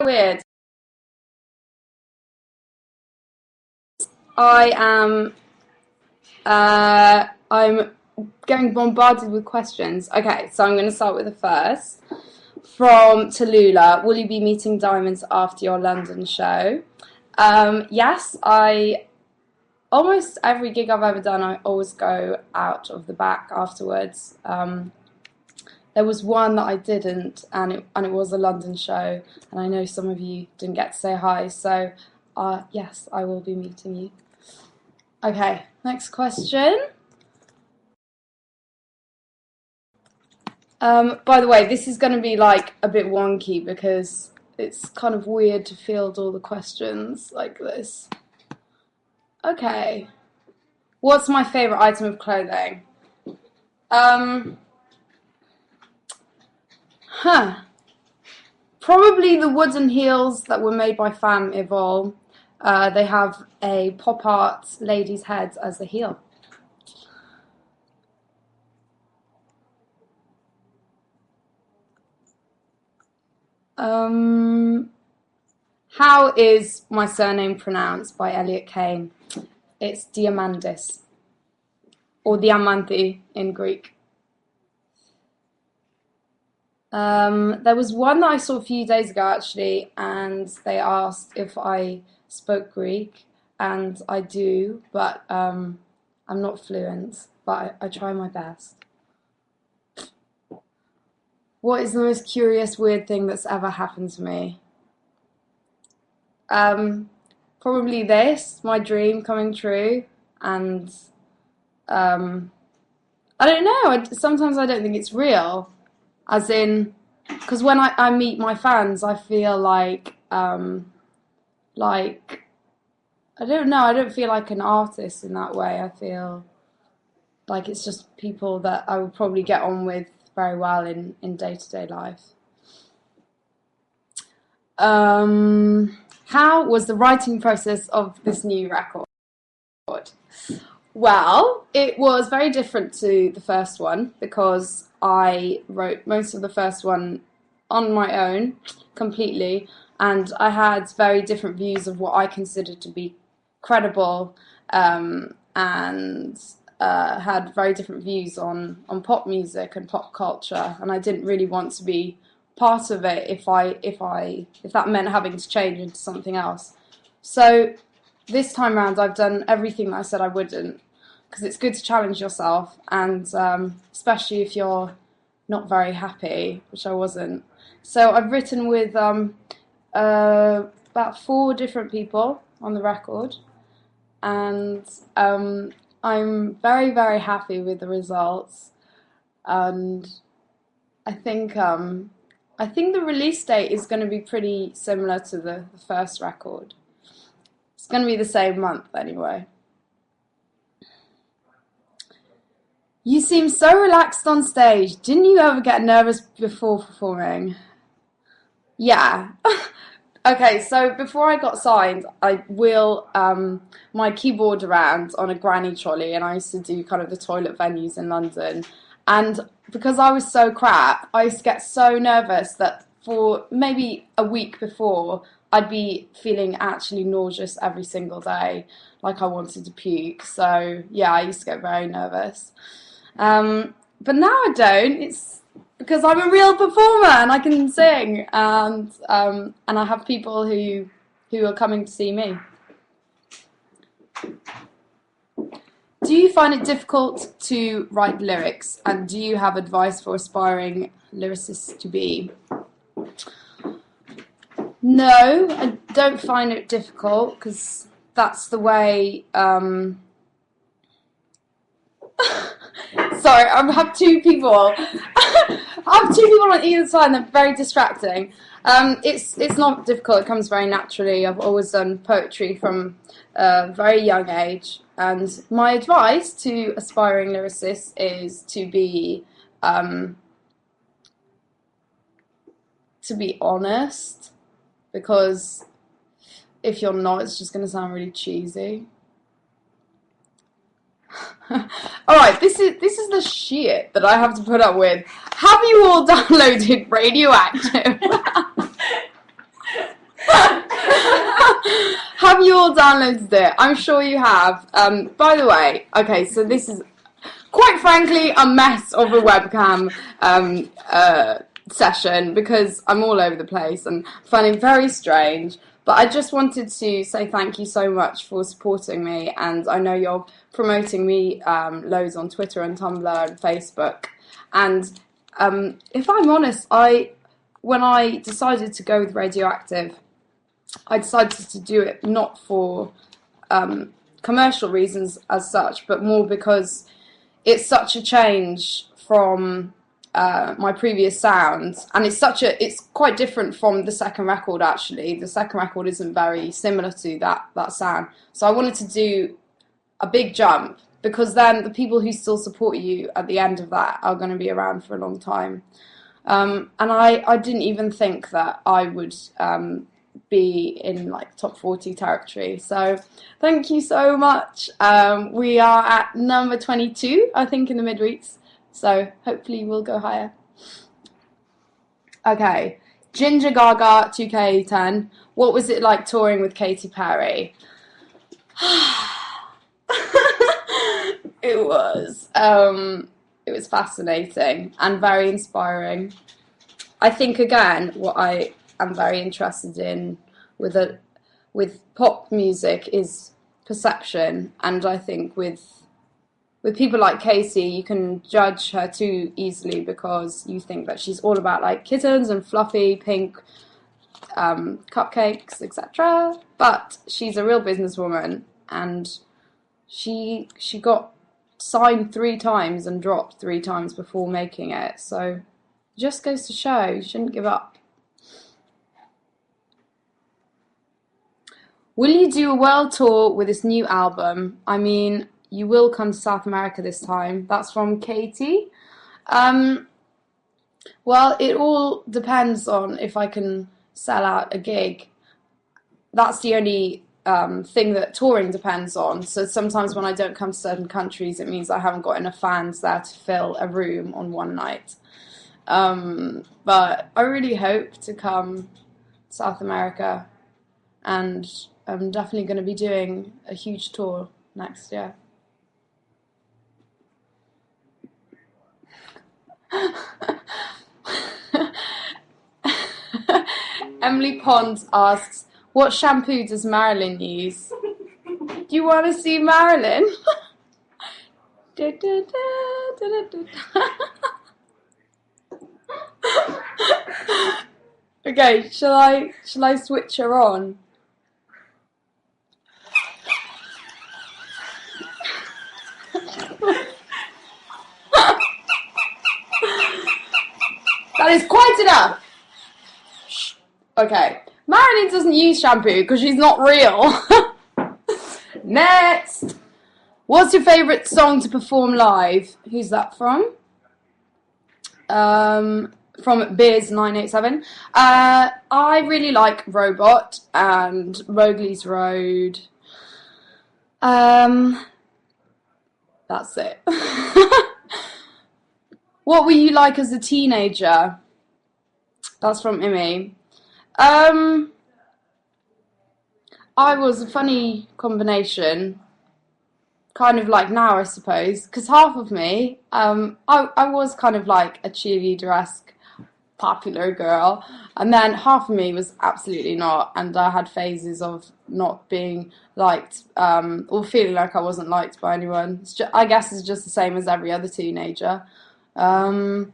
weird. I am. I'm getting bombarded with questions. Okay, so I'm going to start with the first. From Tallulah, will you be meeting Diamonds after your London show? Yes, almost every gig I've ever done, I always go out of the back afterwards. There was one that I didn't, and it was a London show, and I know some of you didn't get to say hi, so yes, I will be meeting you. Okay, next question. By the way, this is going to be like a bit wonky because it's kind of weird to field all the questions like this. Okay. What's my favourite item of clothing? Probably the wooden heels that were made by Femme Evol. They have a pop art lady's head as a heel. How is my surname pronounced by Elliot Kane? It's Diamandis, or Diamanti in Greek. There was one that I saw a few days ago actually, and they asked if I spoke Greek, and I do, but I'm not fluent, but I try my best. What is the most curious, weird thing that's ever happened to me? Probably this, my dream coming true, and I don't know, sometimes I don't think it's real, as in, because when I meet my fans, I feel like, I don't know, I don't feel like an artist in that way. I feel like it's just people that I would probably get on with very well in day-to-day life. How was the writing process of this new record? Well, it was very different to the first one because I wrote most of the first one on my own completely, and I had very different views of what I considered to be credible, and had very different views on pop music and pop culture, and I didn't really want to be part of it if that meant having to change into something else. So this time around, I've done everything that I said I wouldn't, because it's good to challenge yourself, and especially if you're not very happy, which I wasn't. So I've written with about 4 different people on the record, and I'm very, very happy with the results, and I think the release date is going to be pretty similar to the first record. It's going to be the same month anyway. You seem so relaxed on stage. Didn't you ever get nervous before performing? Yeah. Okay, so before I got signed, I wheel my keyboard around on a granny trolley, and I used to do kind of the toilet venues in London. And because I was so crap, I used to get so nervous that for maybe a week before, I'd be feeling actually nauseous every single day, like I wanted to puke. So yeah, I used to get very nervous. But now I don't. It's because I'm a real performer and I can sing, and I have people who are coming to see me. Do you find it difficult to write lyrics, and do you have advice for aspiring lyricists to be? No, I don't find it difficult, because that's the way... Sorry, I have 2 people. I have 2 people on either side, and they're very distracting. It's not difficult, it comes very naturally. I've always done poetry from a very young age, and my advice to aspiring lyricists is to be honest, because if you're not, it's just going to sound really cheesy. Alright, this is the shit that I have to put up with. Have you all downloaded Radioactive? Have you all downloaded it? I'm sure you have. By the way, okay, so this is quite frankly a mess of a webcam session because I'm all over the place and finding it very strange. But I just wanted to say thank you so much for supporting me, and I know you're promoting me loads on Twitter and Tumblr and Facebook. And if I'm honest, when I decided to go with Radioactive, I decided to do it not for commercial reasons as such, but more because it's such a change from my previous sound, and it's quite different from the second record. Actually, the second record isn't very similar to that sound, so I wanted to do a big jump, because then the people who still support you at the end of that are going to be around for a long time. And I didn't even think that I would be in like top 40 territory. So thank you so much. We are at number 22, I think, in the midweeks. So hopefully we'll go higher. Okay, Ginger Gaga 2K10. What was it like touring with Katy Perry? It was fascinating and very inspiring. I think, again, what I am very interested in with pop music is perception, and I think with people like Katy, you can judge her too easily because you think that she's all about like kittens and fluffy pink cupcakes, etc. But she's a real businesswoman, and she got signed 3 times and dropped 3 times before making it. So it just goes to show you shouldn't give up. Will you do a world tour with this new album? I mean, you will come to South America this time. That's from Katie. Well, it all depends on if I can sell out a gig. That's the only thing that touring depends on. So sometimes when I don't come to certain countries, it means I haven't got enough fans there to fill a room on one night. But I really hope to come to South America, and I'm definitely going to be doing a huge tour next year. Emily Pond asks, what shampoo does Marilyn use? Do you want to see Marilyn? Okay, shall I switch her on? That is quite enough. Okay, Marilyn doesn't use shampoo because she's not real. Next. What's your favourite song to perform live? Who's that from? From Beers987. I really like Robot and Mowgli's Road. That's it. What were you like as a teenager? That's from Imi. I was a funny combination, kind of like now, I suppose, because half of me, I was kind of like a cheerleader-esque popular girl, and then half of me was absolutely not, and I had phases of not being liked, or feeling like I wasn't liked by anyone. I guess it's just the same as every other teenager. But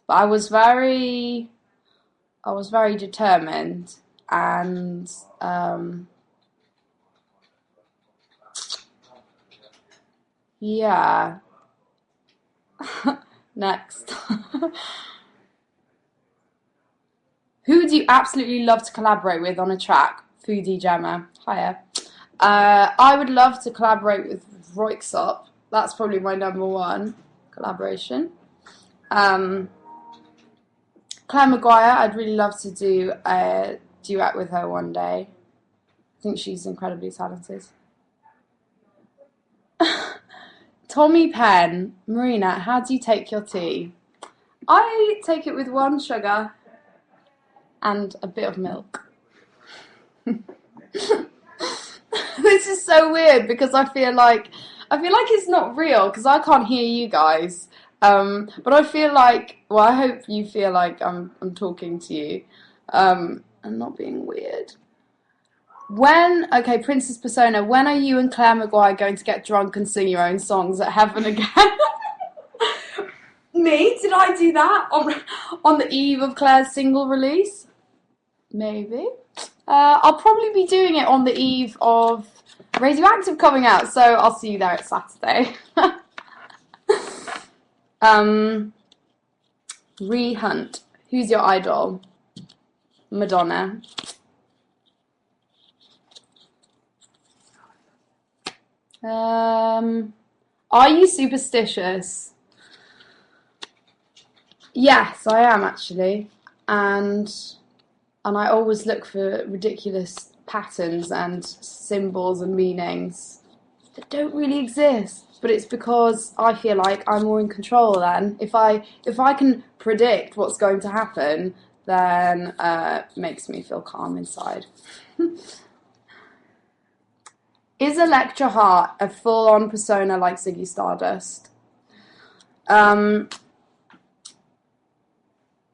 I was very determined, and yeah. Next. Who do you absolutely love to collaborate with on a track? Foodie Gemma. Hiya. I would love to collaborate with Roixop. That's probably my #1 collaboration. Claire Maguire, I'd really love to do a duet with her one day. I think she's incredibly talented. Tommy Penn, Marina, how do you take your tea? I take it with 1 sugar and a bit of milk. This is so weird because I feel like it's not real because I can't hear you guys. But I feel like, well, I hope you feel like I'm talking to you. I'm not being weird. Okay, Princess Persona, when are you and Claire Maguire going to get drunk and sing your own songs at Heaven again? Me? Did I do that on the eve of Claire's single release? Maybe. I'll probably be doing it on the eve of Radioactive coming out, so I'll see you there at Saturday. Hunt. Who's your idol? Madonna. Are you superstitious? Yes, I am actually, and I always look for ridiculous patterns and symbols and meanings that don't really exist. But it's because I feel like I'm more in control then. If I can predict what's going to happen, then it makes me feel calm inside. Is Electra Heart a full-on persona like Ziggy Stardust? No,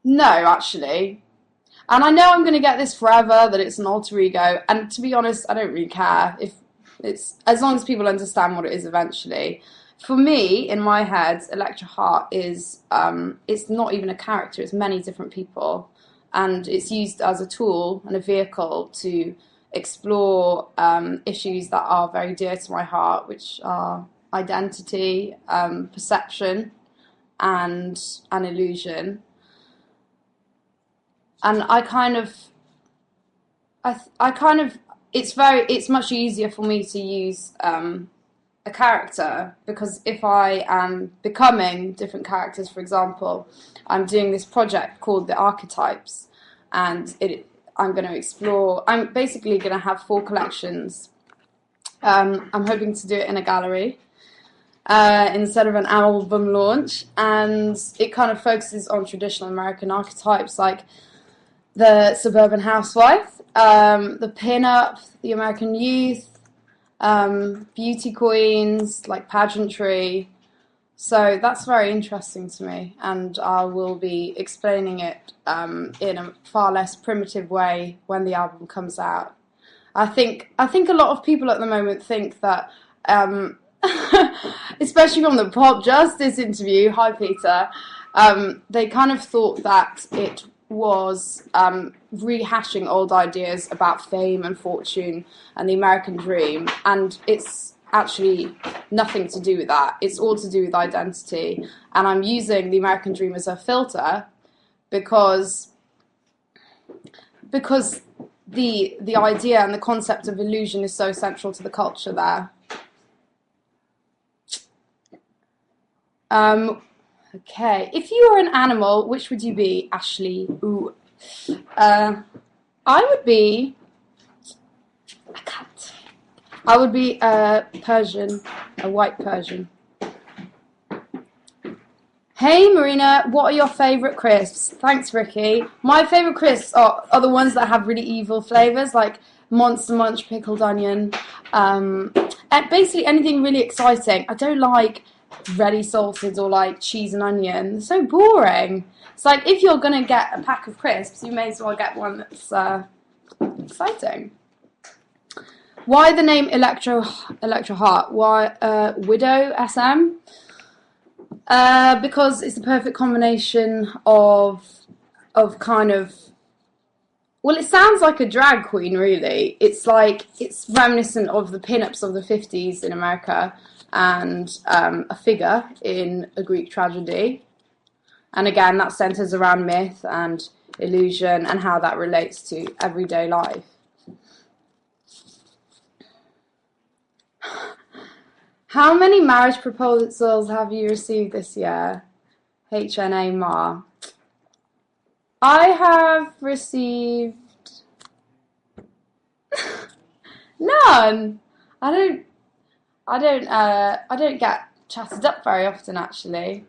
actually. And I know I'm going to get this forever, that it's an alter ego. And to be honest, I don't really care. If it's as long as people understand what it is eventually. For me, in my head, Electra Heart is, it's not even a character. It's many different people. And it's used as a tool and a vehicle to explore issues that are very dear to my heart, which are identity, perception, and an illusion. And it's much easier for me to use a character, because if I am becoming different characters, for example, I'm doing this project called The Archetypes, and I'm going to explore, I'm basically going to have 4 collections. I'm hoping to do it in a gallery instead of an album launch, and it kind of focuses on traditional American archetypes like the suburban housewife, the pin-up, the American youth, beauty queens, like pageantry. So that's very interesting to me, and I will be explaining it in a far less primitive way when the album comes out. I think a lot of people at the moment think that, especially from the Pop Justice interview, hi Peter, they kind of thought that it was rehashing old ideas about fame and fortune and the American dream, and it's actually nothing to do with that. It's all to do with identity, and I'm using the American dream as a filter because the idea and the concept of illusion is so central to the culture there. Okay, if you were an animal, which would you be, Ashley? Ooh. I would be a cat. I would be a Persian, a white Persian. Hey Marina, what are your favourite crisps? Thanks, Ricky. My favourite crisps are the ones that have really evil flavours, like Monster Munch pickled onion. And basically anything really exciting. I don't like ready salted or like cheese and onion. They're so boring. It's like, if you're going to get a pack of crisps, you may as well get one that's exciting. Why the name Electra Heart? Why Widow SM? Because it's the perfect combination of kind of, well, it sounds like a drag queen, really. It's like, it's reminiscent of the pin-ups of the 50s in America, and a figure in a Greek tragedy. And again, that centers around myth and illusion and how that relates to everyday life. How many marriage proposals have you received this year? HNA Ma. I have received none. I don't get chatted up very often, actually.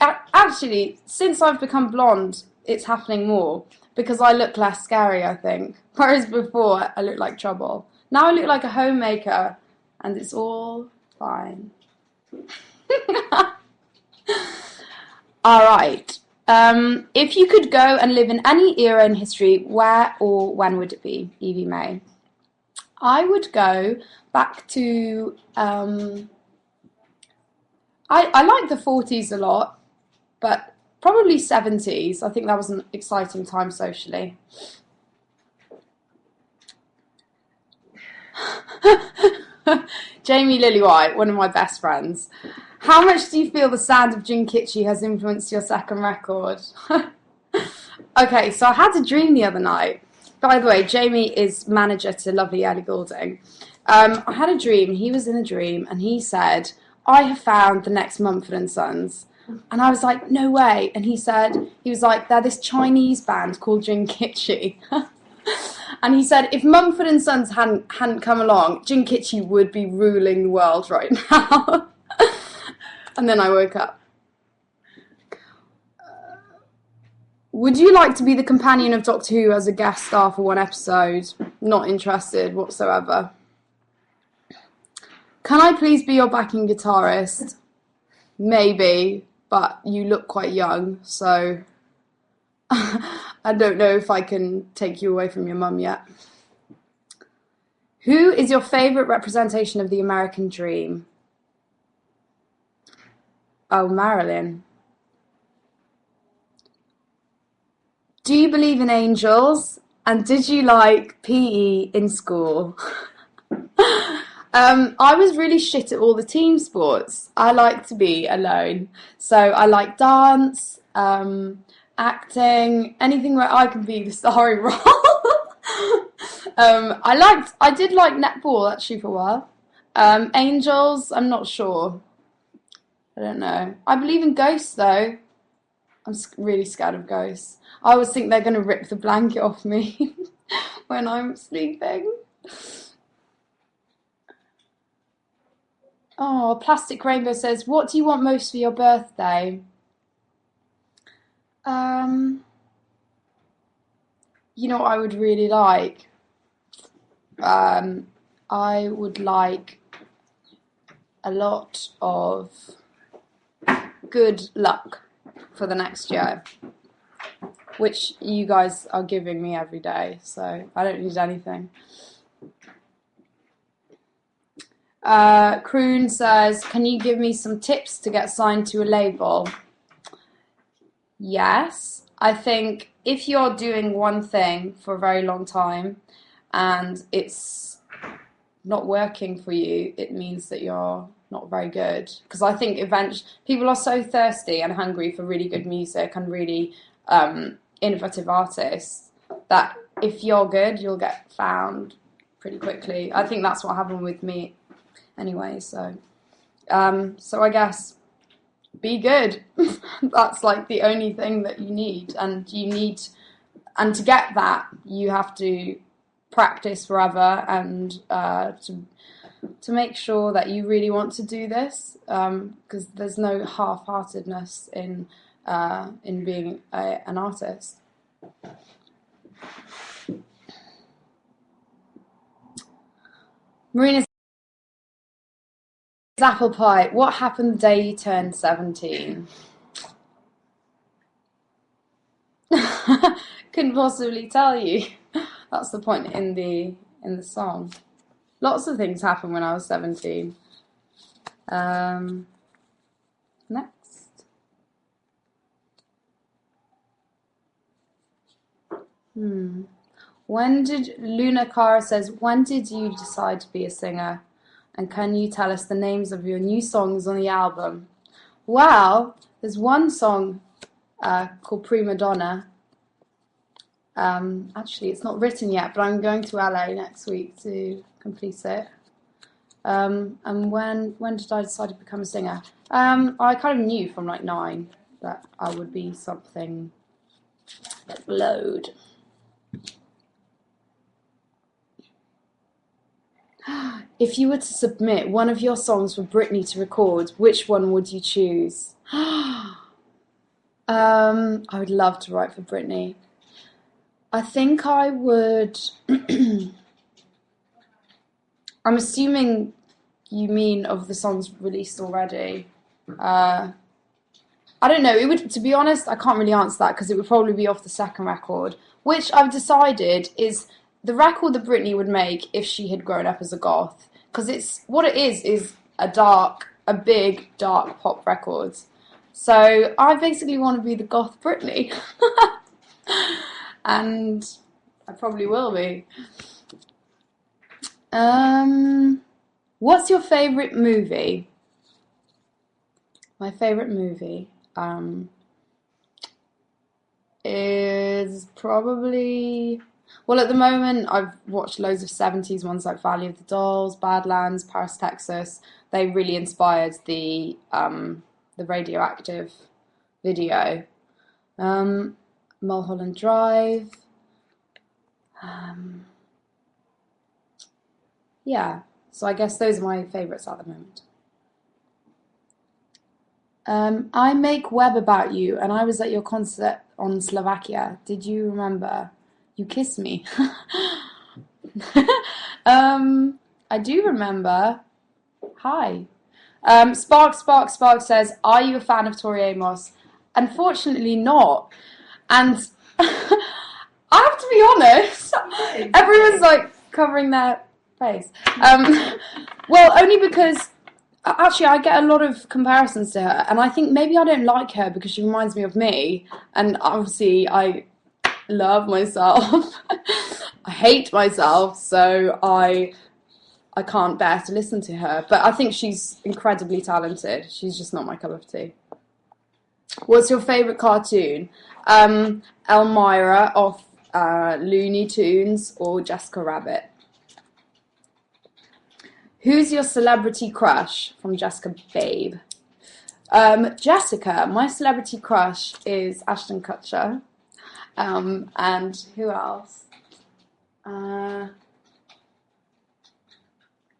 Actually, since I've become blonde, it's happening more because I look less scary, I think. Whereas before, I looked like trouble. Now I look like a homemaker, and it's all fine. All right. If you could go and live in any era in history, where or when would it be, Evie May? I would go back to. I like the 40s a lot, but probably 70s. I think that was an exciting time socially. Jamie Lillywhite, one of my best friends. How much do you feel the sound of Gin Kitschy has influenced your second record? Okay, so I had a dream the other night. By the way, Jamie is manager to lovely Ellie Goulding. I had a dream, he was in a dream, and he said, I have found the next Mumford & Sons. And I was like, no way. And he was like, they're this Chinese band called Gin Kitschy. And he said, if Mumford & Sons hadn't come along, Gin Kitschy would be ruling the world right now. And then I woke up. Would you like to be the companion of Doctor Who as a guest star for one episode? Not interested whatsoever. Can I please be your backing guitarist? Maybe, but you look quite young, so I don't know if I can take you away from your mum yet. Who is your favourite representation of the American dream? Oh, Marilyn. Do you believe in angels? And did you like PE in school? I was really shit at all the team sports. I like to be alone. So I like dance, acting, anything where I can be the starring role. I did like netball actually for a while. Angels, I'm not sure. I don't know. I believe in ghosts though. I'm really scared of ghosts. I always think they're going to rip the blanket off me when I'm sleeping. Oh, Plastic Rainbow says, what do you want most for your birthday? You know what I would really like? I would like a lot of good luck for the next year, which you guys are giving me every day, so I don't need anything. Kroon says, can you give me some tips to get signed to a label? Yes. I think if you're doing one thing for a very long time and it's not working for you, it means that you're not very good. Because I think eventually people are so thirsty and hungry for really good music and really innovative artists that if you're good, you'll get found pretty quickly. I think that's what happened with me anyway. So I guess be good. That's like the only thing that you need, and to get that you have to practice forever and to make sure that you really want to do this, because there's no half-heartedness in being an artist. Marina, apple pie. What happened the day you turned 17? Couldn't possibly tell you. That's the point in the song. Lots of things happened when I was 17. Next. When did Luna Cara says, when did you decide to be a singer? And can you tell us the names of your new songs on the album? Well, there's one song called Prima Donna. Actually, it's not written yet, but I'm going to LA next week to complete it. And when did I decide to become a singer? I kind of knew from like 9 that I would be something that glowed. If you were to submit one of your songs for Britney to record, which one would you choose? I would love to write for Britney. I think I would I'm assuming you mean of the songs released already. I don't know. It would, to be honest, I can't really answer that because it would probably be off the second record, which I've decided is the record that Britney would make if she had grown up as a goth. Because it's what it is a big dark pop record. So I basically want to be the goth Britney, and I probably will be. What's your favourite movie? My favourite movie is probably... Well, at the moment, I've watched loads of 70s ones like Valley of the Dolls, Badlands, Paris, Texas. They really inspired the Radioactive video. Mulholland Drive. Yeah, so I guess those are my favourites at the moment. I make web about you, and I was at your concert on Slovakia. Did you remember? You kissed me. I do remember. Hi. Spark says, are you a fan of Tori Amos? Unfortunately not. And I have to be honest, everyone's like covering their face. Well, only because actually I get a lot of comparisons to her, and I think maybe I don't like her because she reminds me of me, and obviously I love myself. I hate myself, so I can't bear to listen to her. But I think she's incredibly talented. She's just not my cup of tea. What's your favourite cartoon? Elmira of Looney Tunes or Jessica Rabbit? Who's your celebrity crush? From Jessica Babe. Jessica, my celebrity crush is Ashton Kutcher. And who else?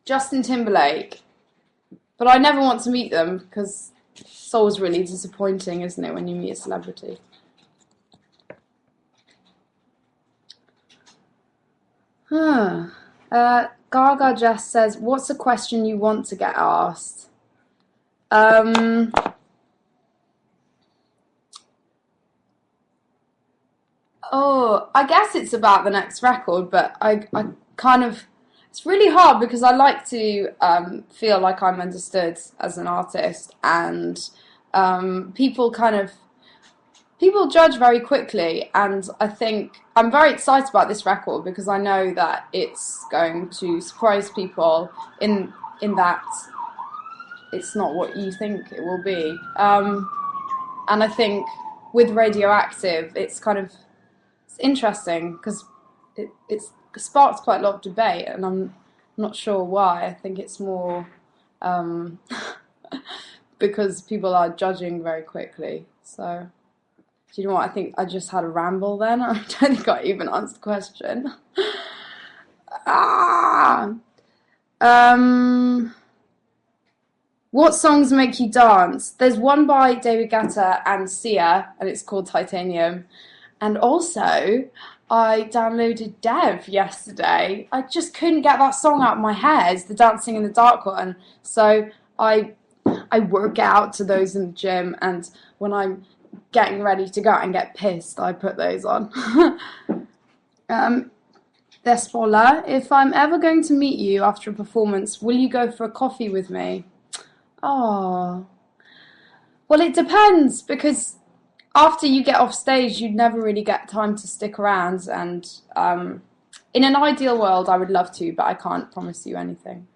Justin Timberlake. But I never want to meet them because it's always really disappointing, isn't it, when you meet a celebrity? Gaga Jess says, what's a question you want to get asked? Oh, I guess it's about the next record, but I kind of... It's really hard because I like to feel like I'm understood as an artist, and people judge very quickly, and I think I'm very excited about this record because I know that it's going to surprise people in that it's not what you think it will be. And I think with Radioactive, it's interesting because it's sparked quite a lot of debate, and I'm not sure why. I think it's more because people are judging very quickly. So, do you know what? I think I just had a ramble then. I don't think I even answered the question. What songs make you dance? There's one by David Guetta and Sia, and it's called Titanium. And also, I downloaded Dev yesterday. I just couldn't get that song out of my head, the Dancing in the Dark one. So I work out to those in the gym, and when I'm getting ready to go out and get pissed, I put those on. Despola, if I'm ever going to meet you after a performance, will you go for a coffee with me? Oh, well, it depends, because after you get off stage, you'd never really get time to stick around, and in an ideal world, I would love to, but I can't promise you anything.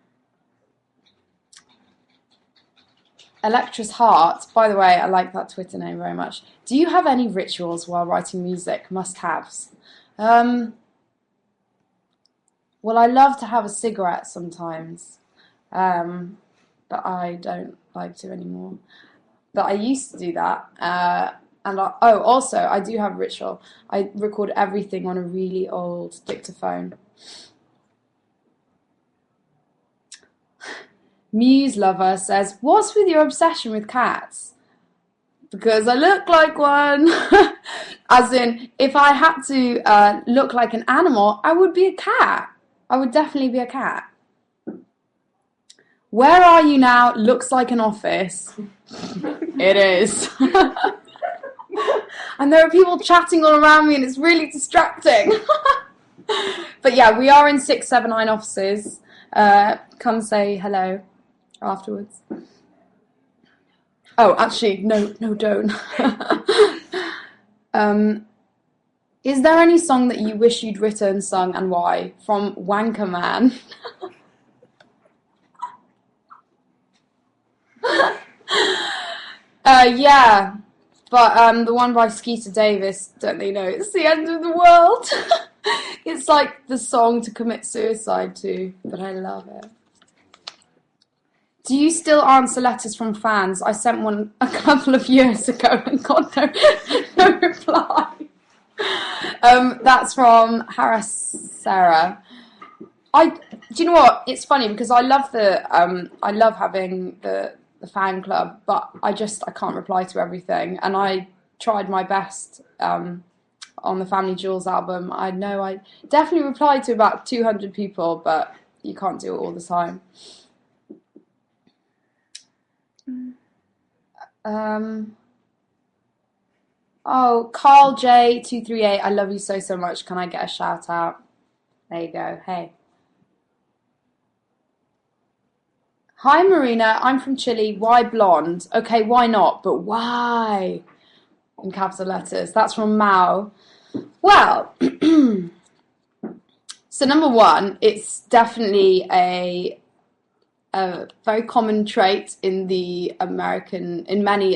Electra's Heart, by the way, I like that Twitter name very much. Do you have any rituals while writing music? Must-haves. Well, I love to have a cigarette sometimes, but I don't like to anymore. But I used to do that. Also, I do have a ritual. I record everything on a really old dictaphone. Muse Lover says, what's with your obsession with cats? Because I look like one. As in, if I had to look like an animal, I would be a cat. I would definitely be a cat. Where are you now? Looks like an office. It is. And there are people chatting all around me and it's really distracting. But yeah, we are in 679 offices. Come say hello afterwards. Oh, actually, no, don't. Is there any song that you wish you'd written, sung, and why? From Wanker Man. Yeah, but the one by Skeeter Davis, don't they know it's the end of the world? It's like the song to commit suicide to, but I love it. Do you still answer letters from fans? I sent one a couple of years ago and got no reply. That's from Harris Sarah. Do you know what? It's funny because I love having the fan club, but I can't reply to everything. And I tried my best on the Family Jewels album. I know I definitely replied to about 200 people, but you can't do it all the time. Oh, Carl J238, I love you so much. Can I get a shout out? There you go. Hey. Hi Marina, I'm from Chile. Why blonde? Okay, why not? But why? In capital letters. That's from Mao. Well, so number one, it's definitely a very common trait in many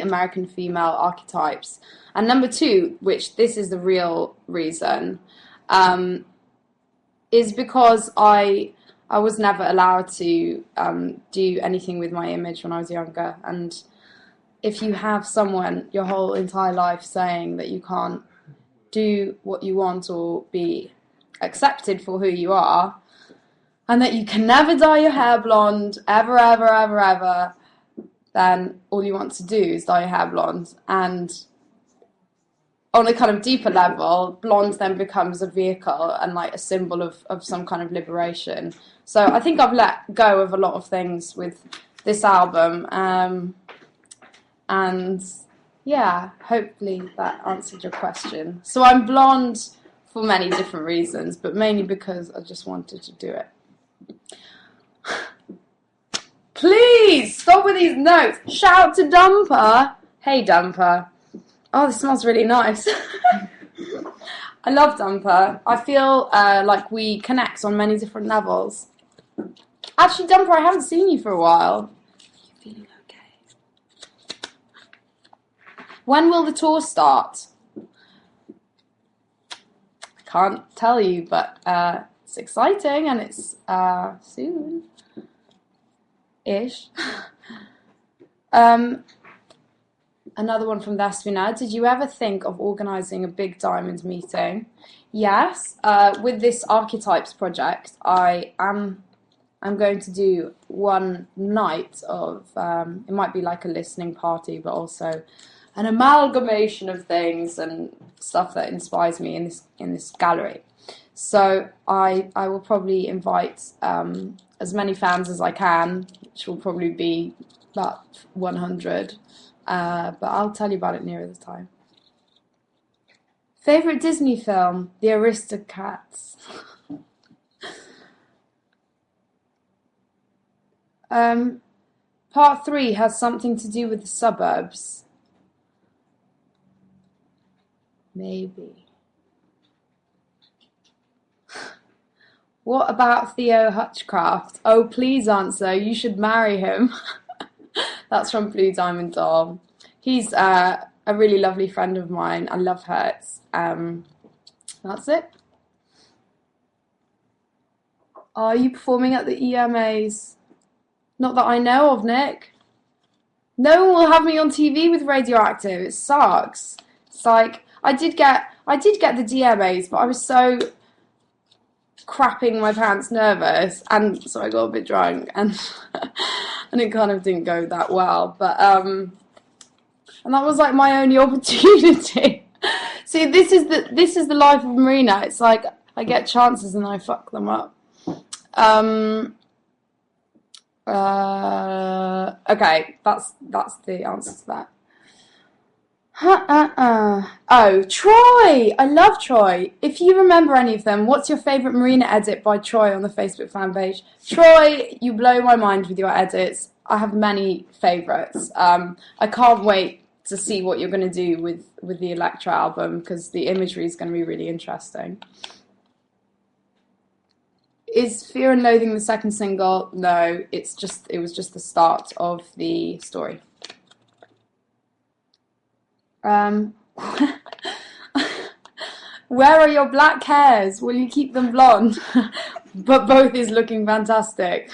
American female archetypes. And number two, which this is the real reason, is because I was never allowed to do anything with my image when I was younger. And if you have someone your whole entire life saying that you can't do what you want or be accepted for who you are, and that you can never dye your hair blonde, ever, then all you want to do is dye your hair blonde. And on a kind of deeper level, blonde then becomes a vehicle and like a symbol of some kind of liberation. So I think I've let go of a lot of things with this album. And yeah, hopefully that answered your question. So I'm blonde for many different reasons, but mainly because I just wanted to do it. Please stop with these notes. Shout to Dumper. Hey Dumper. Oh, this smells really nice. I love Dumper. I feel like we connect on many different levels. Actually, Dumper, I haven't seen you for a while. Are you feeling okay? When will the tour start? I can't tell you, but it's exciting and it's soon. Ish. Another one from Despina. Did you ever think of organising a big diamond meeting? Yes. With this Archetypes project, I'm going to do one night of, it might be like a listening party, but also an amalgamation of things and stuff that inspires me in this gallery. So I will probably invite as many fans as I can, which will probably be about 100. But I'll tell you about it nearer the time. Favourite Disney film? The Aristocats. Part 3 has something to do with the suburbs. Maybe. What about Theo Hutchcraft? Oh, please answer. You should marry him. That's from Blue Diamond Doll. He's a really lovely friend of mine. I love Hertz. That's it. Are you performing at the EMAs? Not that I know of, Nick. No one will have me on TV with Radioactive. It sucks. It's like I did get the DMAs, but I was so crapping my pants nervous, and so I got a bit drunk, and and it kind of didn't go that well. But and that was like my only opportunity. See, this is the life of Marina. It's like I get chances and I fuck them up. Okay, that's the answer to that. Oh, Troy! I love Troy. If you remember any of them, what's your favourite Marina edit by Troy on the Facebook fan page? Troy, you blow my mind with your edits. I have many favourites. I can't wait to see what you're going to do with the Electra album because the imagery is going to be really interesting. Is Fear and Loathing the second single? No, it was just the start of the story. Where are your black hairs? Will you keep them blonde? But both is looking fantastic.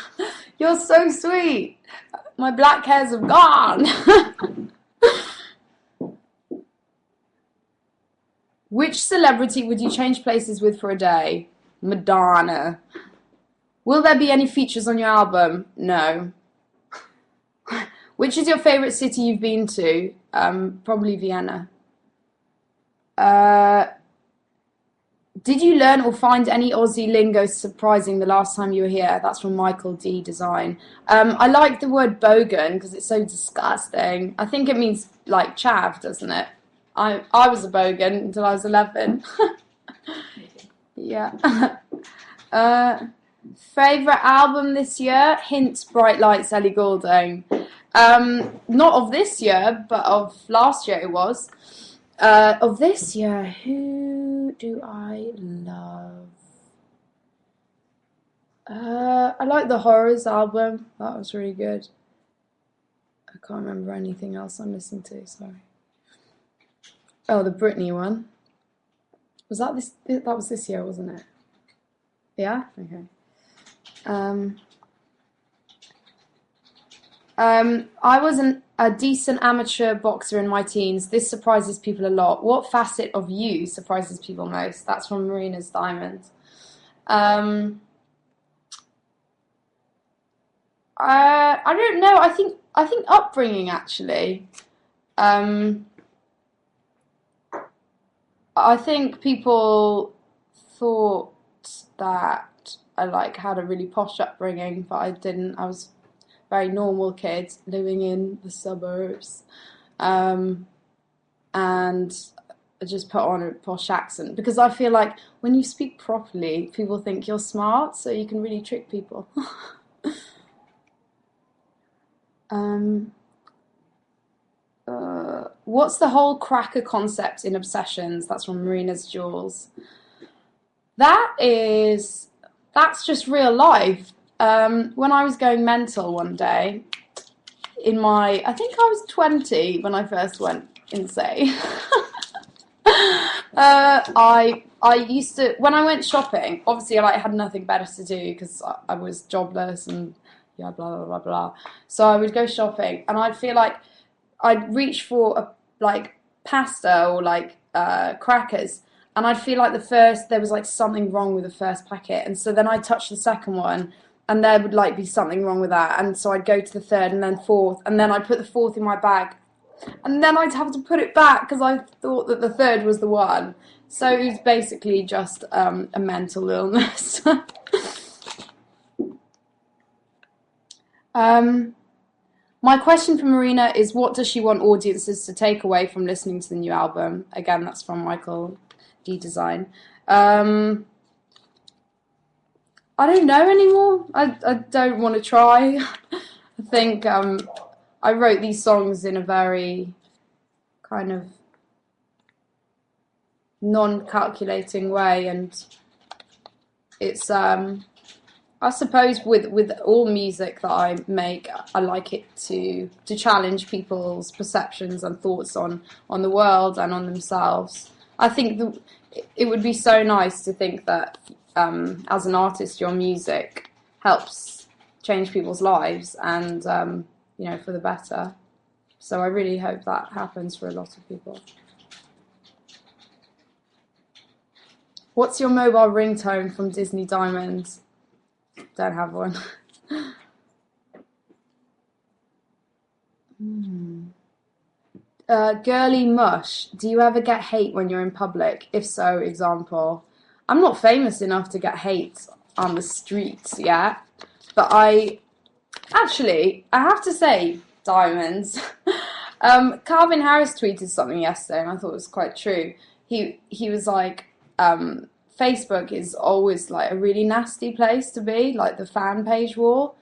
You're so sweet. My black hairs have gone. Which celebrity would you change places with for a day? Madonna. Will there be any features on your album? No. Which is your favourite city you've been to? Probably Vienna. Did you learn or find any Aussie lingo surprising the last time you were here? That's from Michael D Design. I like the word bogan because it's so disgusting. I think it means like chav, doesn't it? I was a bogan until I was 11. Yeah. Favourite album this year? Hint, Bright Lights, Ellie Goulding. Not of this year, but of last year it was. Of this year, who do I love? I like the Horrors album. That was really good. I can't remember anything else I'm listening to, sorry. Oh, the Britney one. Was that this? That was this year, wasn't it? Yeah? Okay. I was a decent amateur boxer in my teens. This surprises people a lot. What facet of you surprises people most? That's from Marina's Diamond. I don't know. I think upbringing actually. I think people thought that I had a really posh upbringing, but I didn't. I was very normal kid living in the suburbs, and I just put on a posh accent because I feel like when you speak properly, people think you're smart, so you can really trick people. What's the whole cracker concept in Obsessions? That's from Marina's Jewels. That's just real life. When I was going mental one day, I think I was 20 when I first went insane. I used to, when I went shopping, obviously I had nothing better to do because I was jobless and yeah, blah, blah, blah, blah. So I would go shopping and I'd feel like I'd reach for pasta or crackers, and I'd feel like there was something wrong with the first packet, and so then I'd touch the second one and there would be something wrong with that, and so I'd go to the third and then fourth, and then I'd put the fourth in my bag, and then I'd have to put it back because I thought that the third was the one. So it was basically just a mental illness. My question for Marina is, what does she want audiences to take away from listening to the new album? Again, that's from Michael D Design. I don't know anymore. I don't want to try. I think I wrote these songs in a very kind of non-calculating way, and it's I suppose with all music that I make, I like it to challenge people's perceptions and thoughts on the world and on themselves. I think it would be so nice to think that as an artist, your music helps change people's lives and for the better. So I really hope that happens for a lot of people. What's your mobile ringtone from Disney Diamonds? Don't have one. Girly Mush. Do you ever get hate when you're in public? If so, example. I'm not famous enough to get hate on the streets yet, but I Actually, I have to say, diamonds. Calvin Harris tweeted something yesterday, and I thought it was quite true. He was like, Facebook is always like a really nasty place to be, like the fan page war,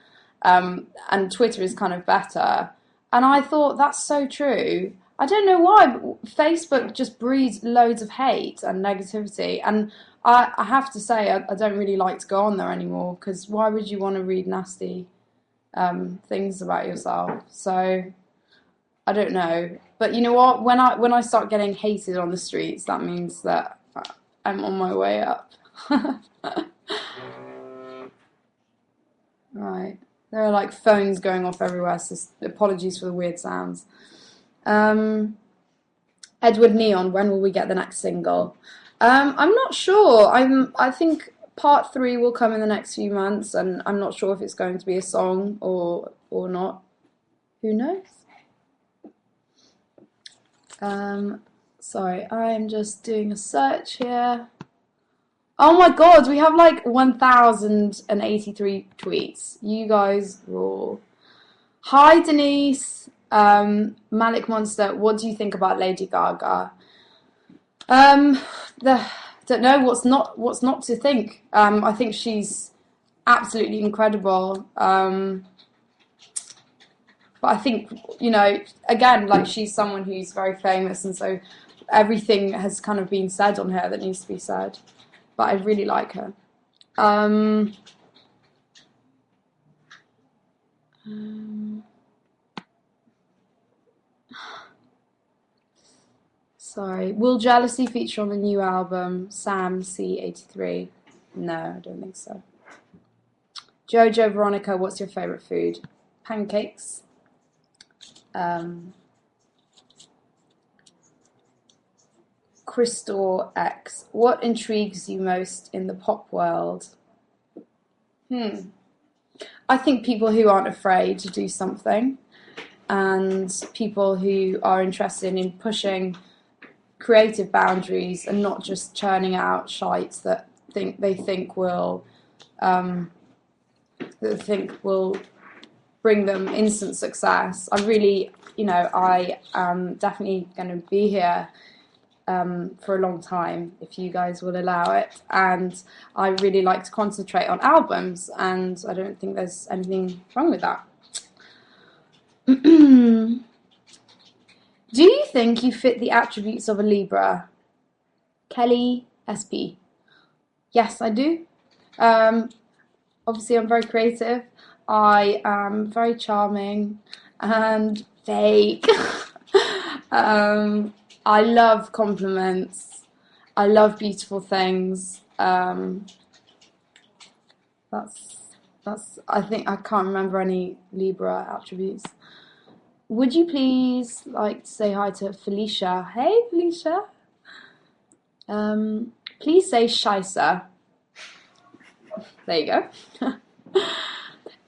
and Twitter is kind of better. And I thought that's so true. I don't know why, but Facebook just breeds loads of hate and negativity, and I have to say I don't really like to go on there anymore because why would you want to read nasty things about yourself? So I don't know, but you know what? When I start getting hated on the streets, that means that I'm on my way up. Right, there are like phones going off everywhere. So apologies for the weird sounds. Edward Neon, when will we get the next single? I'm not sure. I think part 3 will come in the next few months, and I'm not sure if it's going to be a song or not. Who knows? Sorry, I'm just doing a search here. Oh my god, we have like 1,083 tweets. You guys rule. Hi Denise, Malik Monster, what do you think about Lady Gaga? Don't know what's not to think. I think she's absolutely incredible. But I think, you know, again, like she's someone who's very famous, and so everything has kind of been said on her that needs to be said. But I really like her. Sorry. Will Jealousy feature on the new album, Sam C83? No, I don't think so. Jojo Veronica, what's your favourite food? Pancakes. Crystal X, what intrigues you most in the pop world? I think people who aren't afraid to do something, and people who are interested in pushing creative boundaries and not just churning out shites that they think will bring them instant success. I really, you know, I am definitely going to be here for a long time if you guys will allow it, and I really like to concentrate on albums, and I don't think there's anything wrong with that. Do you think you fit the attributes of a Libra? Kelly SP. Yes, I do. Obviously I'm very creative, I am very charming and fake. I love compliments. I love beautiful things. That's. I think I can't remember any Libra attributes. Would you please like to say hi to Felicia? Hey, Felicia. Please say Scheisse. There you go.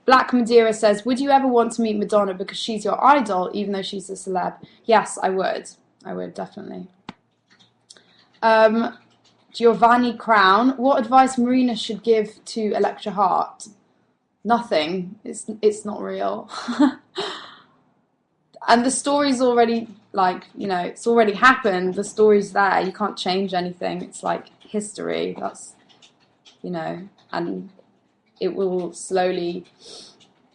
Black Madeira says, would you ever want to meet Madonna because she's your idol, even though she's a celeb? Yes, I would. I would, definitely. Giovanni Crown, what advice Marina should give to Electra Hart? Nothing. It's not real. And the story's already, like, you know, it's already happened. The story's there. You can't change anything. It's like history. That's, you know, and it will slowly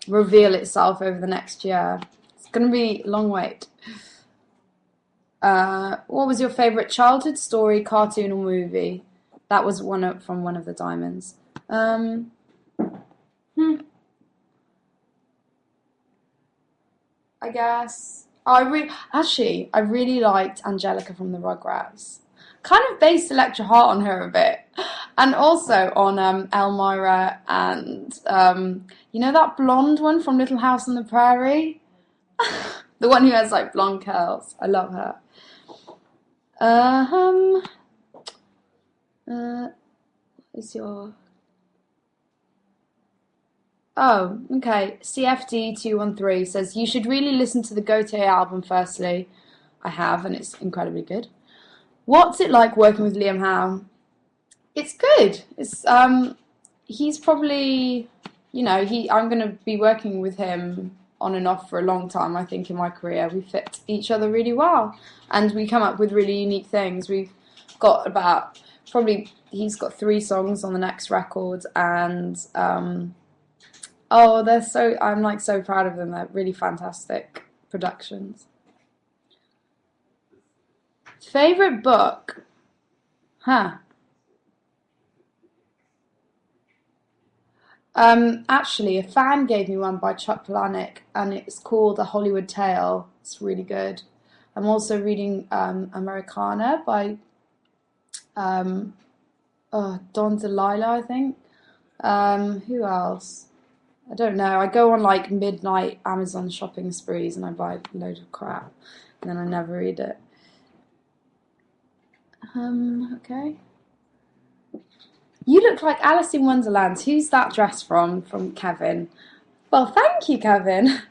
reveal itself over the next year. It's going to be a long wait. What was your favourite childhood story, cartoon, or movie? That was from one of the diamonds. I guess I really liked Angelica from the Rugrats. Kind of based Electra Hart on her a bit, and also on Elmira and you know that blonde one from Little House on the Prairie, the one who has like blonde curls. I love her. Is your Oh, okay. CFD213 says, you should really listen to the Gautier album firstly. I have, and it's incredibly good. What's it like working with Liam Howe? It's good. It's he's probably you know, I'm going to be working with him on and off for a long time. I think in my career we fit each other really well, and we come up with really unique things. We've got about probably he's got 3 songs on the next record, and oh, I'm like so proud of them. They're really fantastic productions. Favorite book? Huh. Actually, a fan gave me one by Chuck Palahniuk, and it's called A Hollywood Tale. It's really good. I'm also reading Americana by um, Don Delilah, I think. Who else? I don't know. I go on like midnight Amazon shopping sprees and I buy a load of crap, and then I never read it. Okay. You look like Alice in Wonderland. Who's that dress from? From Kevin. Well, thank you, Kevin.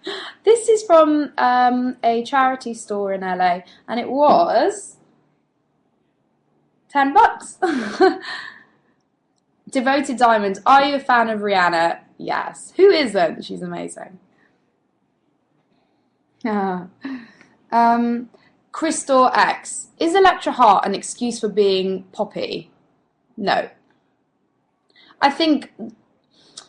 This is from a charity store in LA, and it was $10. Devoted Diamond. Are you a fan of Rihanna? Yes. Who isn't? She's amazing. Crystal X. Is Electra Hart an excuse for being poppy? No. I think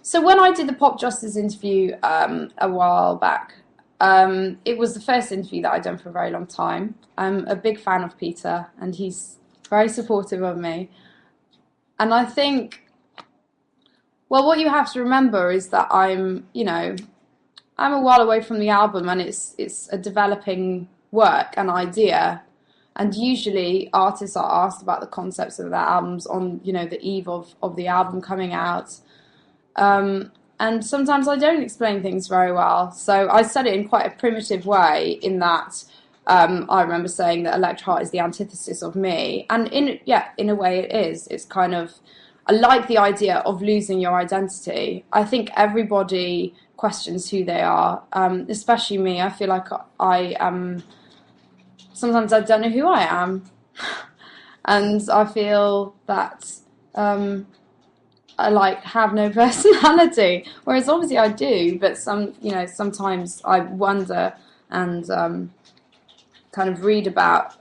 so. When I did the Pop Justice interview a while back, it was the first interview that I'd done for a very long time. I'm a big fan of Peter, and he's very supportive of me. And I think, well, what you have to remember is that I'm a while away from the album, and it's a developing work, an idea. And usually artists are asked about the concepts of their albums on, the eve of the album coming out. And sometimes I don't explain things very well. So I said it in quite a primitive way, in that I remember saying that Electra Heart is the antithesis of me. And in a way it is. It's kind of, I like the idea of losing your identity. I think everybody questions who they are, especially me. I feel like I am... Sometimes I don't know who I am, and I feel that I have no personality. Whereas obviously I do, but sometimes I wonder and kind of read about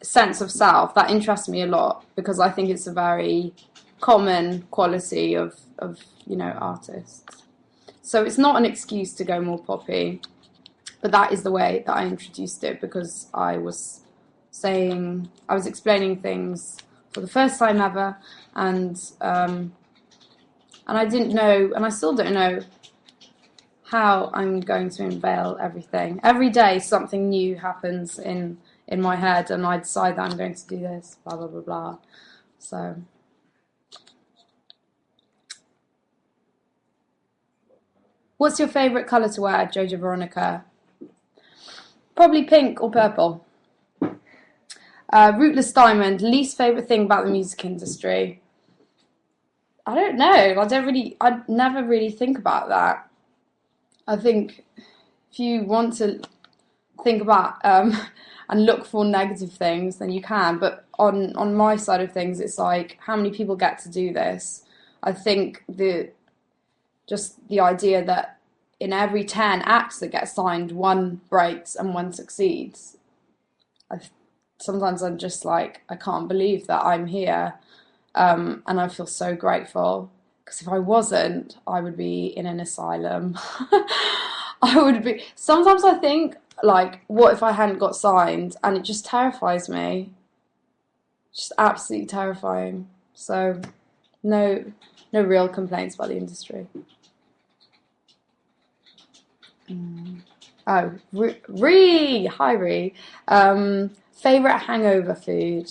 sense of self. That interests me a lot, because I think it's a very common quality of artists. So it's not an excuse to go more poppy. But that is the way that I introduced it, because I was explaining things for the first time ever, and I didn't know, and I still don't know how I'm going to unveil everything. Every day something new happens in my head, and I decide that I'm going to do this, blah, blah, blah, blah. So... What's your favourite colour to wear, Jojo Veronica? Probably pink or purple. Rootless Diamond. Least favourite thing about the music industry? I don't know. I never really think about that. I think if you want to think about and look for negative things, then you can. But on my side of things, it's like, how many people get to do this? I think the idea that in every 10 acts that get signed, one breaks and one succeeds. Sometimes I'm just like, I can't believe that I'm here, and I feel so grateful, because if I wasn't, I would be in an asylum. I would be. Sometimes I think, like, what if I hadn't got signed? And it just terrifies me. Just absolutely terrifying. So, no real complaints about the industry. Oh, hi Ree. Favorite hangover food?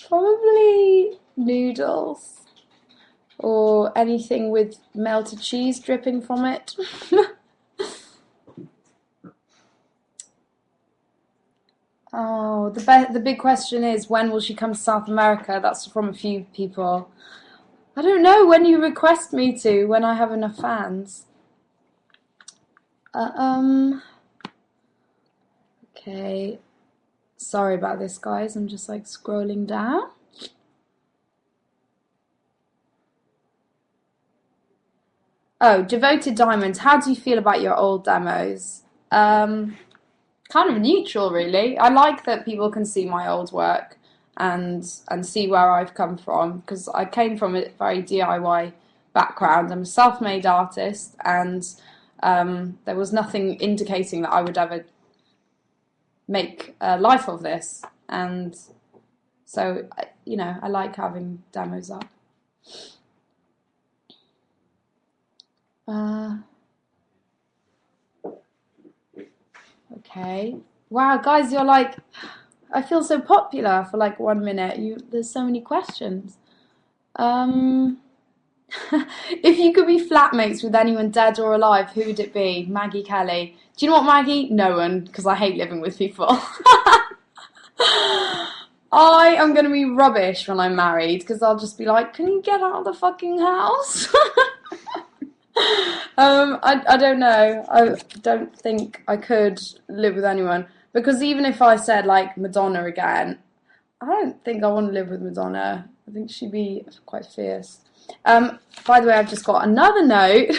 Probably noodles, or anything with melted cheese dripping from it. Oh, the big question is, when will she come to South America? That's from a few people. I don't know, when you request me to, when I have enough fans. Okay. Sorry about this, guys. I'm just like scrolling down. Oh, Devoted Diamonds. How do you feel about your old demos? Kind of neutral, really. I like that people can see my old work and see where I've come from because I came from a very DIY background. I'm a self-made artist, and there was nothing indicating that I would ever make a life of this. And so, I like having demos up. Okay. Wow, guys, you're like, I feel so popular for like 1 minute. There's so many questions. Um, if you could be flatmates with anyone dead or alive, who would it be? Maggie Kelly. Do you know what, Maggie? No one, because I hate living with people. I am going to be rubbish when I'm married, because I'll just be like, can you get out of the fucking house? I don't know. I don't think I could live with anyone because even if I said like Madonna again, I don't think I want to live with Madonna. I think she'd be quite fierce. By the way, I've just got another note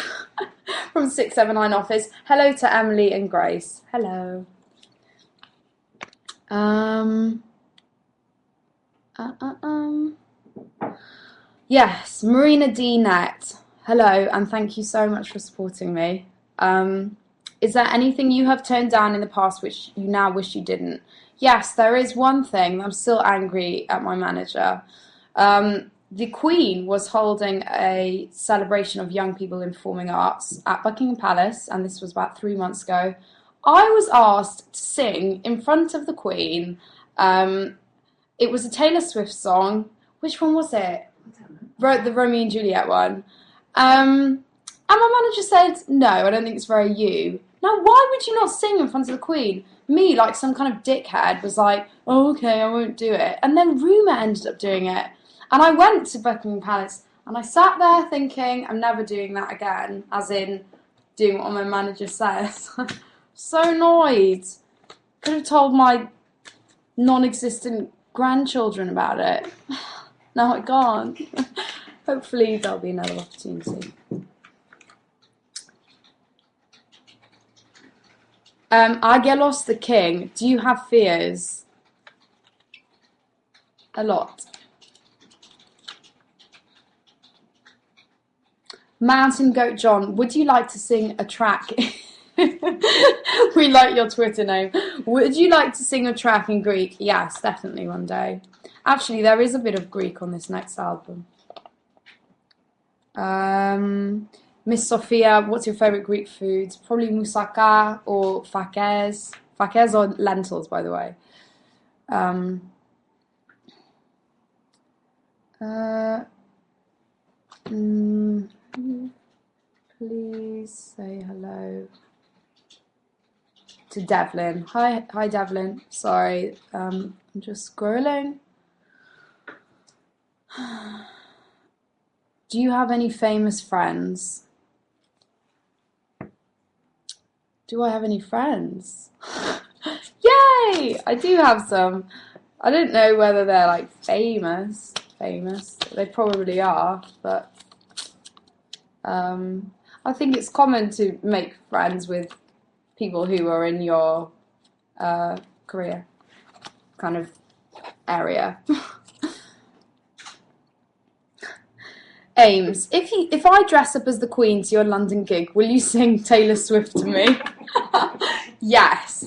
from 679 office. Hello to Emily and Grace. Hello. Yes, Marina D Net. Hello, and thank you so much for supporting me. Is there anything you have turned down in the past which you now wish you didn't? Yes, there is one thing. I'm still angry at my manager. The Queen was holding a celebration of young people in performing arts at Buckingham Palace, and this was about 3 months ago. I was asked to sing in front of the Queen. It was a Taylor Swift song. Which one was it? The Romeo and Juliet one. And my manager said, no, I don't think it's very you. Now, why would you not sing in front of the Queen? Me, like some kind of dickhead, was like, oh, okay, I won't do it. And then Rumour ended up doing it. And I went to Buckingham Palace, and I sat there thinking, I'm never doing that again, as in doing what my manager says. So annoyed. Could have told my non-existent grandchildren about it. No, I can't. Hopefully there'll be another opportunity. Agelos the King, do you have fears? A lot. Mountain Goat John, would you like to sing a track? We like your Twitter name. Would you like to sing a track in Greek? Yes, definitely one day. Actually, there is a bit of Greek on this next album. Miss Sophia, what's your favourite Greek food? Probably moussaka or fakes. Fakes are lentils, by the way. Please say hello to Devlin. Hi Devlin. Sorry, I'm just scrolling. Do you have any famous friends? Do I have any friends? Yay! I do have some. I don't know whether they're like famous. They probably are, but I think it's common to make friends with people who are in your career kind of area. Ames, if I dress up as the Queen to your London gig, will you sing Taylor Swift to me? Yes.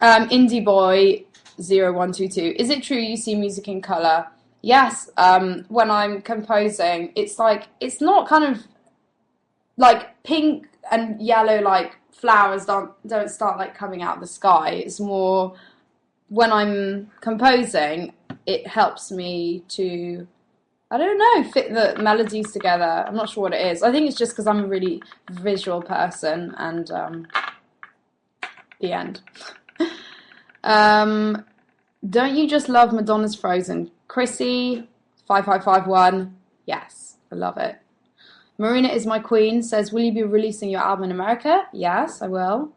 Indie Boy 0122, is it true you see music in colour? Yes. When I'm composing, it's not kind of like pink and yellow, like flowers don't start like coming out of the sky. It's more when I'm composing, it helps me to, I don't know, fit the melodies together. I'm not sure what it is. I think it's just because I'm a really visual person, and the end. Don't you just love Madonna's Frozen? Chrissy 5551, yes, I love it. Marina is my queen says, will you be releasing your album in America? Yes, I will.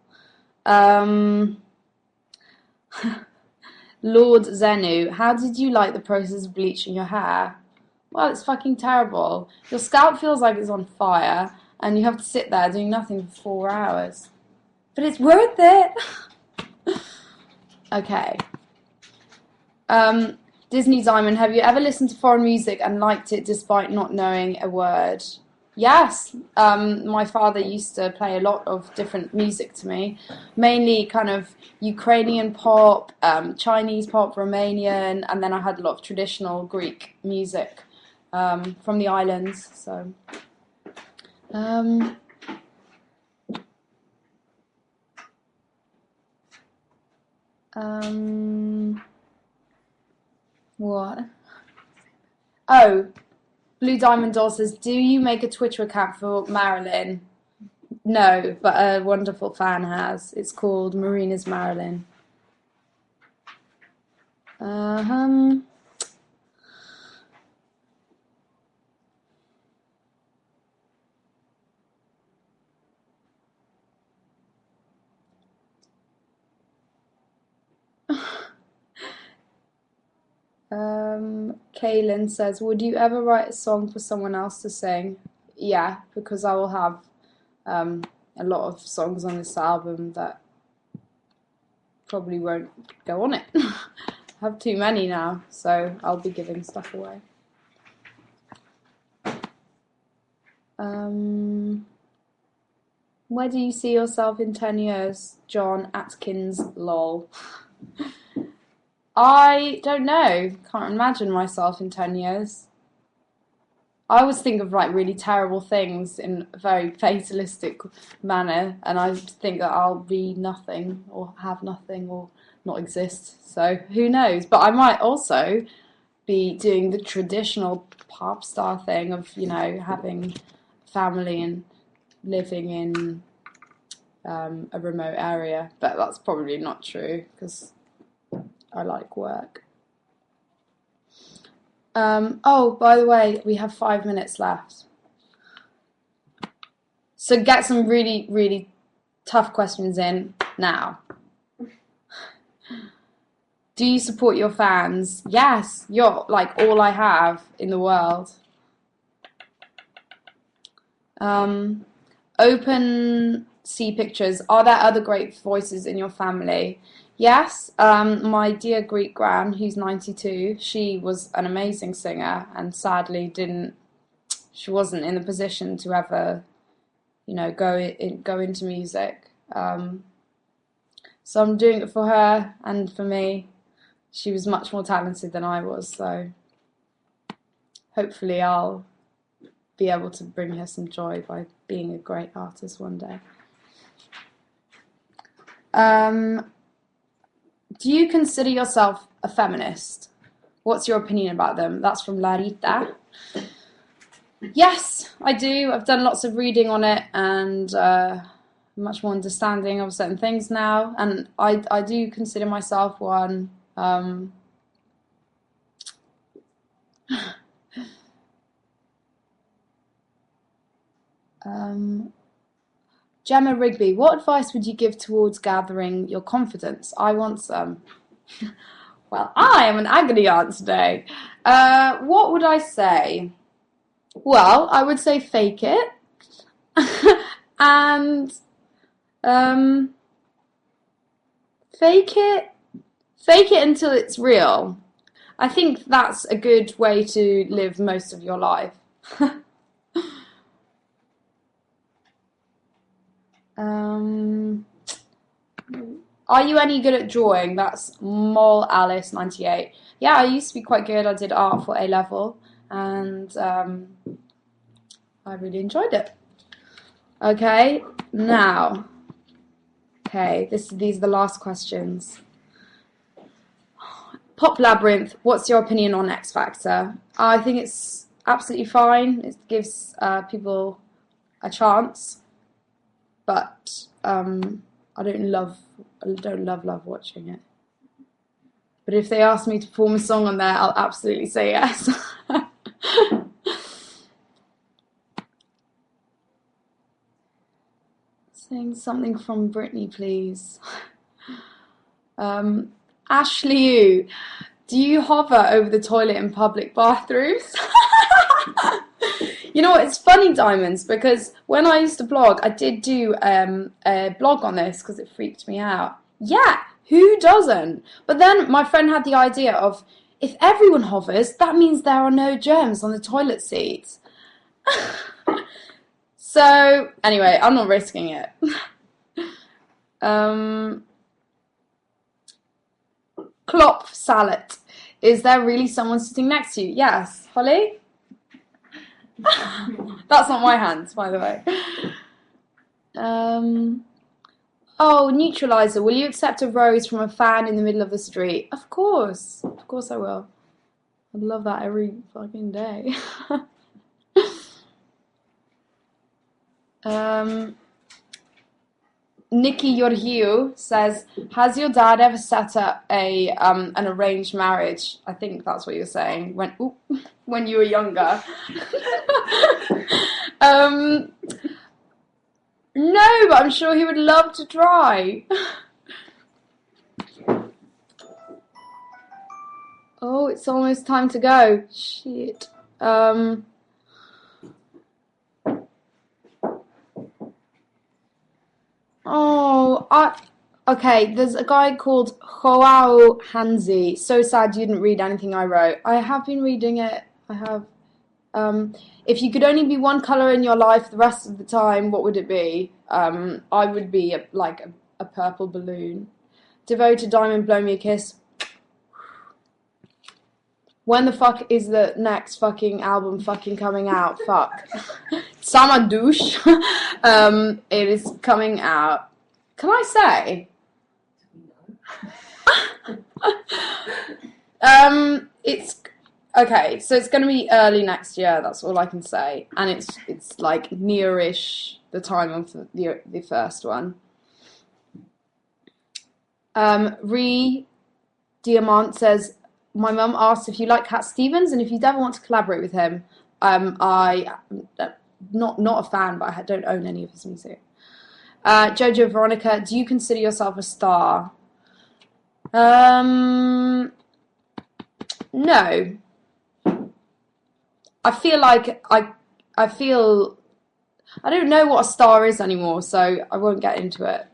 Lord Zenu, how did you like the process of bleaching your hair? Well, it's fucking terrible. Your scalp feels like it's on fire, and you have to sit there doing nothing for 4 hours. But it's worth it. Okay. Disney Diamond, have you ever listened to foreign music and liked it despite not knowing a word? Yes. My father used to play a lot of different music to me, mainly kind of Ukrainian pop, Chinese pop, Romanian, and then I had a lot of traditional Greek music from the islands. So, what? Oh, Blue Diamond Doll says, do you make a Twitter account for Marilyn? No, but a wonderful fan has. It's called Marina's Marilyn. Kaylin says, would you ever write a song for someone else to sing? Yeah, because I will have a lot of songs on this album that probably won't go on it. I have too many now, so I'll be giving stuff away. Where do you see yourself in 10 years? John Atkins, lol. I don't know. Can't imagine myself in 10 years. I always think of like really terrible things in a very fatalistic manner, and I think that I'll be nothing or have nothing or not exist. So who knows? But I might also be doing the traditional pop star thing of, you know, having family and living in a remote area. But that's probably not true because I like work. Oh, by the way, we have 5 minutes left. So get some really, really tough questions in now. Do you support your fans? Yes, you're like all I have in the world. Open sea pictures. Are there other great voices in your family? Yes, my dear Greek gran, who's 92, she was an amazing singer and sadly she wasn't in the position to ever, you know, go into music. So I'm doing it for her and for me. She was much more talented than I was, so hopefully I'll be able to bring her some joy by being a great artist one day. Do you consider yourself a feminist? What's your opinion about them? That's from Larita. Yes, I do. I've done lots of reading on it and much more understanding of certain things now. And I do consider myself one. Gemma Rigby, what advice would you give towards gathering your confidence? I want some. Well, I am an agony aunt today. What would I say? Well, I would say fake it. And fake it until it's real. I think that's a good way to live most of your life. Are you any good at drawing? That's Mole Alice 98. Yeah, I used to be quite good. I did art for A level, and I really enjoyed it. Okay, now. Okay, these are the last questions. Pop Labyrinth, what's your opinion on X Factor? I think it's absolutely fine. It gives people a chance, but I don't love watching it. But if they ask me to perform a song on there, I'll absolutely say yes. Sing something from Britney, please. Ashley, do you hover over the toilet in public bathrooms? You know what? It's funny, Diamonds, because when I used to blog, I did do a blog on this because it freaked me out. Yeah, who doesn't? But then my friend had the idea of if everyone hovers, that means there are no germs on the toilet seats. So, anyway, I'm not risking it. Clop salad. Is there really someone sitting next to you? Yes. Holly? That's not my hands, by the way. Oh, neutralizer. Will you accept a rose from a fan in the middle of the street? Of course. Of course I will. I'd love that every fucking day. Nikki Yorhiu says, has your dad ever set up an arranged marriage? I think that's what you're saying. When you were younger. No, but I'm sure he would love to try. Oh, it's almost time to go. Shit. Okay, there's a guy called Joao Hanzi. So sad you didn't read anything I wrote. I have been reading it. I have. If you could only be one colour in your life the rest of the time, what would it be? I would be a purple balloon. Devoted Diamond, blow me a kiss. When the fuck is the next fucking album fucking coming out? Fuck. Sama douche. It is coming out. Can I say? It's okay. So it's going to be early next year. That's all I can say, and it's like nearish the time of the first one. Diamant says, my mum asked if you like Cat Stevens and if you'd ever want to collaborate with him. I not a fan, but I don't own any of his music. Jojo Veronica, do you consider yourself a star? No. I feel like I don't know what a star is anymore, so I won't get into it.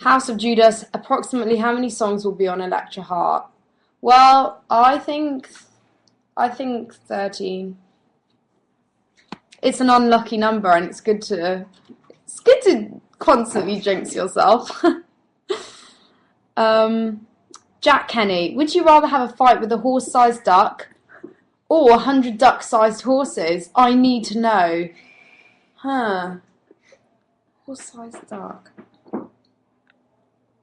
House of Judas, approximately how many songs will be on Electra Heart? Well, I think 13. It's an unlucky number, and it's good to constantly jinx yourself. Jack Kenny, would you rather have a fight with a horse-sized duck or 100 duck-sized horses? I need to know. Horse-sized duck.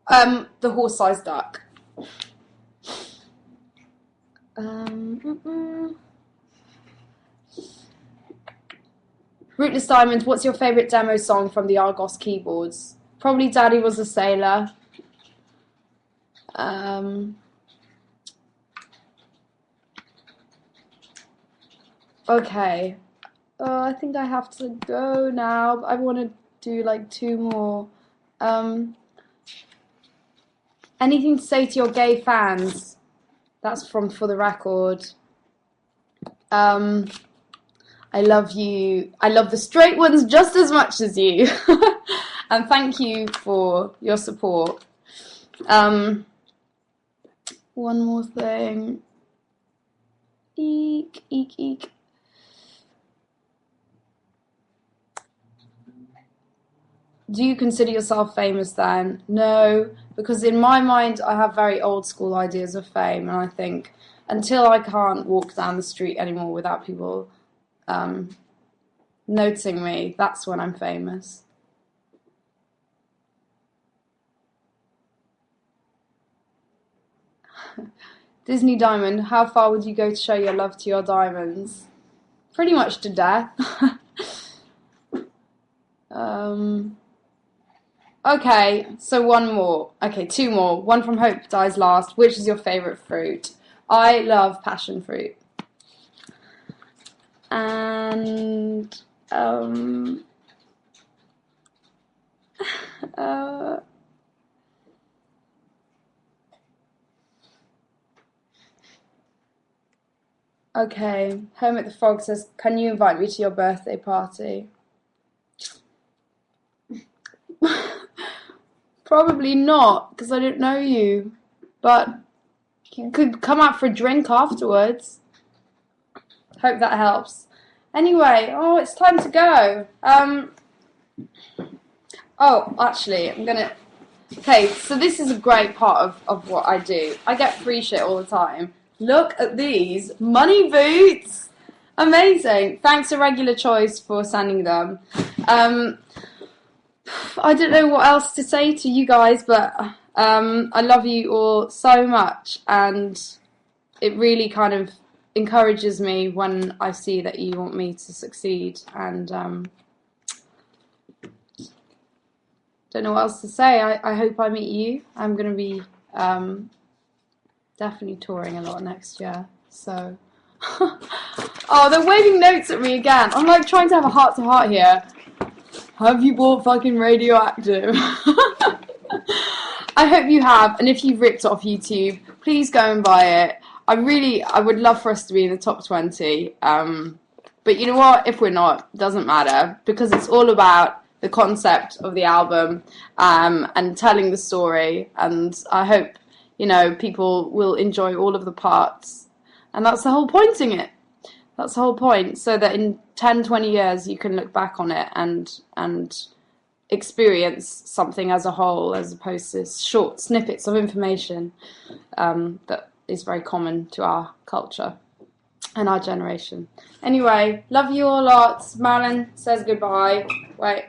The horse-sized duck. Rootless Diamond, what's your favourite demo song from the Argos keyboards? Probably Daddy Was a Sailor. Okay. I think I have to go now. I want to do like 2 more. Anything to say to your gay fans? That's from For the Record. I love you. I love the straight ones just as much as you. And thank you for your support. One more thing. Eek, eek, eek. Do you consider yourself famous then? No, because in my mind I have very old school ideas of fame, and I think until I can't walk down the street anymore without people noticing me, that's when I'm famous. Disney Diamond, how far would you go to show your love to your diamonds? Pretty much to death. Okay, so one more. Okay, 2 more. One from Hope Dies Last. Which is your favourite fruit? I love passion fruit. And Okay, Hermit the Frog says, can you invite me to your birthday party? Probably not, because I don't know you. But you could come out for a drink afterwards. Hope that helps. Anyway, oh, it's time to go. Oh, actually, I'm gonna... Okay, so this is a great part of what I do. I get free shit all the time. Look at these money boots. Amazing. Thanks, Irregular Choice, for sending them. I don't know what else to say to you guys, but I love you all so much, and it really kind of encourages me when I see that you want me to succeed, and don't know what else to say. I hope I meet you. I'm going to be definitely touring a lot next year, so... Oh, they're waving notes at me again. I'm like trying to have a heart-to-heart here. Have you bought fucking Radioactive? I hope you have, and if you've ripped off YouTube, please go and buy it. I would love for us to be in the top 20. But you know what? If we're not, doesn't matter, because it's all about the concept of the album and telling the story. And I hope, you know, people will enjoy all of the parts. And that's the whole point in it. That's the whole point, so that in 10, 20 years you can look back on it and experience something as a whole, as opposed to short snippets of information that is very common to our culture and our generation. Anyway, love you all lots. Marilyn says goodbye. Wait.